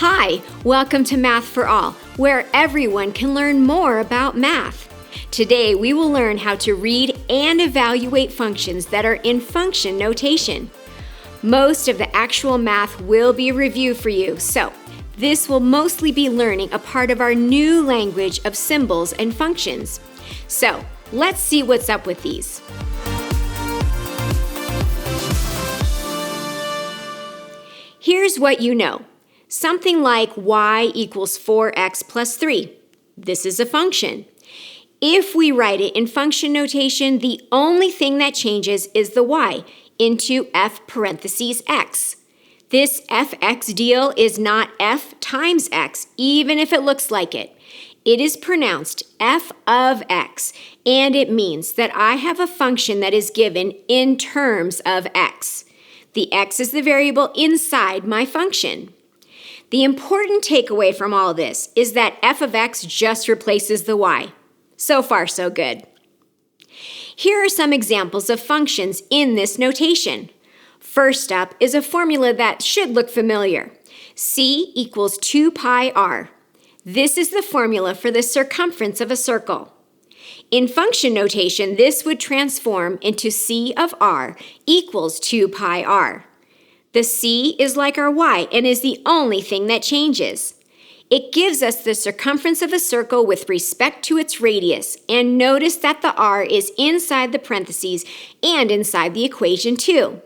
Hi, welcome to Math for All, where everyone can learn more about math. Today, we will learn how to read and evaluate functions that are in function notation. Most of the actual math will be a review for you, so this will mostly be learning a part of our new language of symbols and functions. So, let's see what's up with these. Here's what you know. Something like y equals 4x plus 3. This is a function. If we write it in function notation, the only thing that changes is the y into f parentheses x. This fx deal is not f times x, even if it looks like it. It is pronounced f of x, and it means that I have a function that is given in terms of x. The x is the variable inside my function. The important takeaway from all this is that f of x just replaces the y. So far, so good. Here are some examples of functions in this notation. First up is a formula that should look familiar. C equals 2 pi r. This is the formula for the circumference of a circle. In function notation, this would transform into c of r equals 2 pi r. The c is like our y and is the only thing that changes. It gives us the circumference of a circle with respect to its radius, and notice that the r is inside the parentheses and inside the equation too.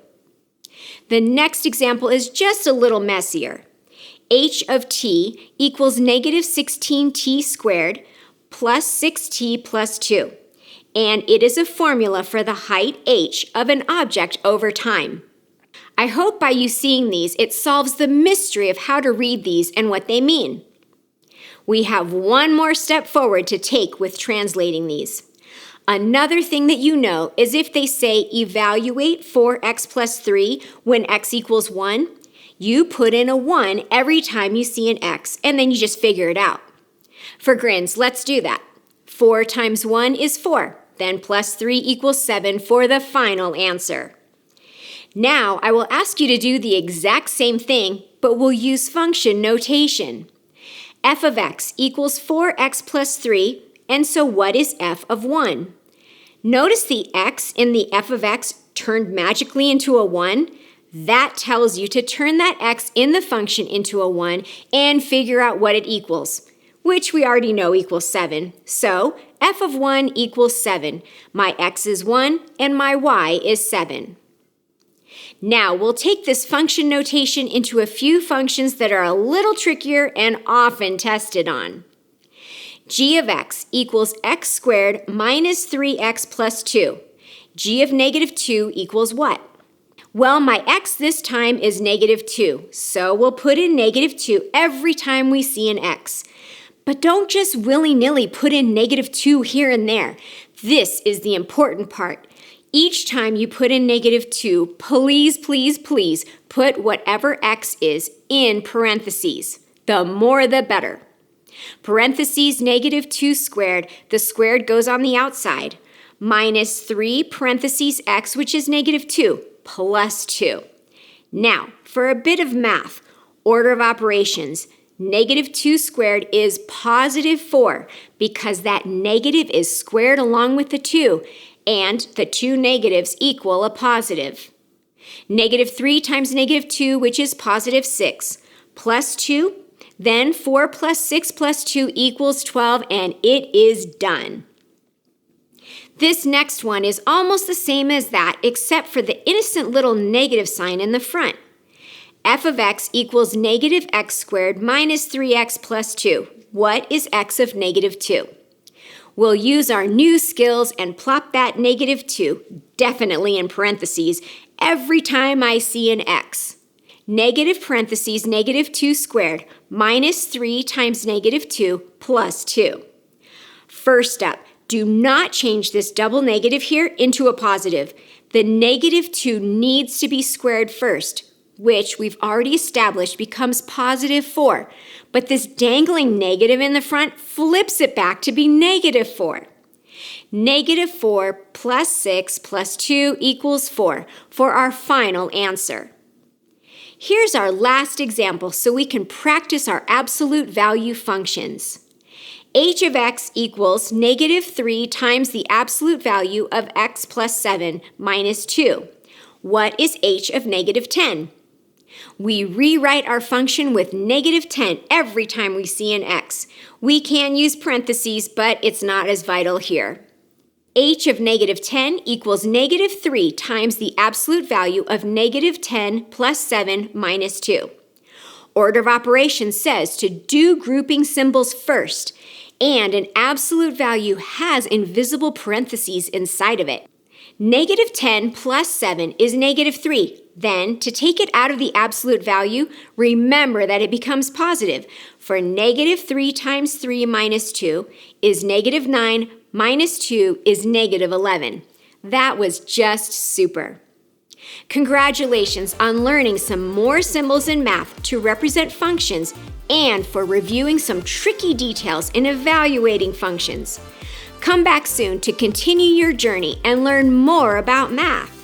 The next example is just a little messier. H of t equals negative 16t squared plus 6t plus 2, and it is a formula for the height h of an object over time. I hope by you seeing these, it solves the mystery of how to read these and what they mean. We have one more step forward to take with translating these. Another thing that you know is if they say evaluate 4x plus 3 when x equals 1, you put in a 1 every time you see an x, and then you just figure it out. For grins, let's do that. 4 times 1 is 4, then plus 3 equals 7 for the final answer. Now, I will ask you to do the exact same thing, but we'll use function notation. F of x equals 4x plus 3, and so what is f of 1? Notice the x in the f of x turned magically into a 1. That tells you to turn that x in the function into a 1 and figure out what it equals, which we already know equals 7. So, f of 1 equals 7. My x is 1, and my y is 7. Now, we'll take this function notation into a few functions that are a little trickier and often tested on. G of x equals x squared minus 3x plus 2. G of negative 2 equals what? Well, my x this time is negative 2, so we'll put in negative 2 every time we see an x. But don't just willy-nilly put in negative 2 here and there. This is the important part. Each time you put in negative 2, please, please, please put whatever x is in parentheses. The more the better. Parentheses negative 2 squared, the squared goes on the outside, minus 3 parentheses x, which is negative 2, plus 2. Now, for a bit of math, order of operations, negative 2 squared is positive 4 because that negative is squared along with the 2, and the two negatives equal a positive. Negative 3 times negative 2, which is positive 6, plus 2, then 4 plus 6 plus 2 equals 12, and it is done. This next one is almost the same as that, except for the innocent little negative sign in the front. F of x equals negative x squared minus 3x plus 2. What is x of negative 2? We'll use our new skills and plop that negative 2, definitely in parentheses, every time I see an x. Negative parentheses negative 2 squared minus 3 times negative 2 plus 2. First up, do not change this double negative here into a positive. The negative 2 needs to be squared first, which we've already established becomes positive 4. But this dangling negative in the front flips it back to be negative 4. Negative 4 plus 6 plus 2 equals 4 for our final answer. Here's our last example so we can practice our absolute value functions. h of x equals negative 3 times the absolute value of x plus 7 minus 2. What is h of negative 10? We rewrite our function with negative 10 every time we see an x. We can use parentheses, but it's not as vital here. h of negative 10 equals negative 3 times the absolute value of negative 10 plus 7 minus 2. Order of operations says to do grouping symbols first, and an absolute value has invisible parentheses inside of it. Negative 10 plus 7 is negative 3. Then, to take it out of the absolute value, remember that it becomes positive. For negative 3 times 3 minus 2 is negative 9, minus 2 is negative 11. That was just super. Congratulations on learning some more symbols in math to represent functions and for reviewing some tricky details in evaluating functions. Come back soon to continue your journey and learn more about math.